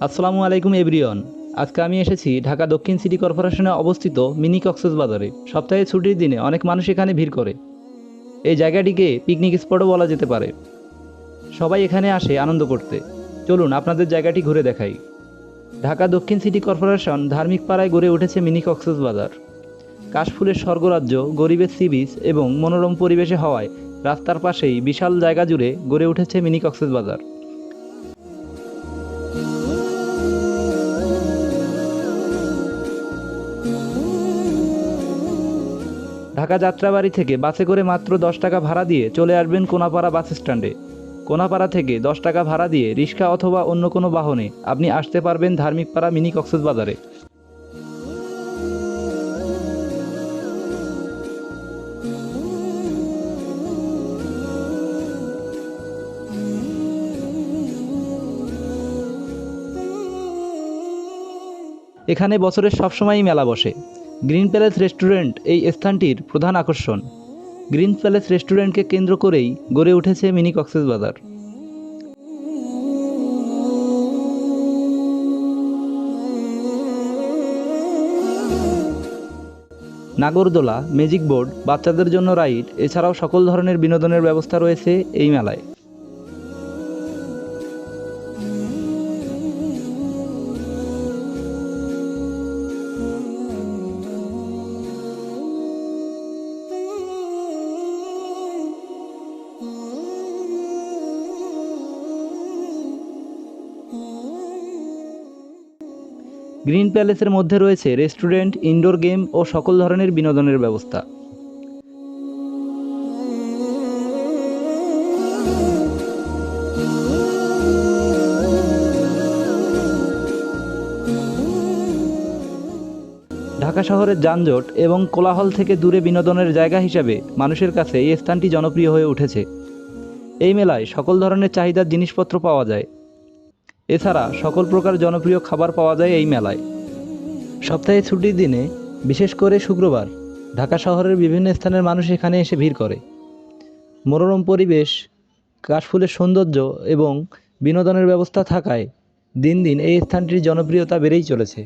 আসসালামু আলাইকুম এভরিওয়ান। আজকে আমি এসেছি ঢাকা দক্ষিণ সিটি কর্পোরেশনে অবস্থিত মিনি কক্সবাজারে। সপ্তাহে ছুটির দিনে অনেক মানুষ এখানে ভিড় করে। এই জায়গাটিকে পিকনিক স্পটও বলা যেতে পারে। সবাই এখানে আসে আনন্দ করতে। চলুন আপনাদের জায়গাটি ঘুরে দেখাই। ঢাকা দক্ষিণ সিটি কর্পোরেশন ধার্মিক পাড়ায় গড়ে উঠেছে মিনি কক্সবাজার। কাশফুলের স্বর্গরাজ্য, গরিবের সি বিচ এবং মনোরম পরিবেশে হওয়ায় রাস্তার পাশেই বিশাল জায়গা জুড়ে গড়ে উঠেছে মিনি কক্সবাজার। ঢাকা যাত্রাবাড়ি থেকে বাসে করে মাত্র 10 টাকা ভাড়া দিয়ে চলে আসবেন কোনাপাড়া বাস স্ট্যান্ডে। কোনাপাড়া থেকে 10 টাকা ভাড়া দিয়ে রিক্সা অথবা অন্য কোনো বাহনে আপনি আসতে পারবেন ধার্মিক পাড়া মিনি কক্সবাজারে। এখানে বছরের সবসময়ই মেলা বসে। গ্রিন প্যালেস রেস্টুরেন্ট এই স্থানটির প্রধান আকর্ষণ। গ্রিন প্যালেস রেস্টুরেন্টকে কেন্দ্র করেই গড়ে উঠেছে মিনি কক্সবাজার। নাগরদোলা, ম্যাজিক বোর্ড, বাচ্চাদের জন্য রাইড, এছাড়াও সকল ধরনের বিনোদনের ব্যবস্থা রয়েছে এই মেলায়। গ্রিন প্যালেসের মধ্যে রয়েছে রেস্টুরেন্ট, ইনডোর গেম ও সকল ধরনের বিনোদনের ব্যবস্থা। ঢাকা শহরের যানজট এবং কোলাহল থেকে দূরে বিনোদনের জায়গা হিসাবে মানুষের কাছে এই স্থানটি জনপ্রিয় হয়ে উঠেছে। এই মেলায় সকল ধরনের চাহিদার জিনিসপত্র পাওয়া যায়। এছাড়া সকল প্রকার জনপ্রিয় খাবার পাওয়া যায় এই মেলায়। সপ্তাহে ছুটির দিনে, বিশেষ করে শুক্রবার, ঢাকা শহরের বিভিন্ন স্থানের মানুষ এখানে এসে ভিড় করে। মনোরম পরিবেশ, কাশফুলের সৌন্দর্য এবং বিনোদনের ব্যবস্থা থাকায় দিন দিন এই স্থানটির জনপ্রিয়তা বেড়েই চলেছে।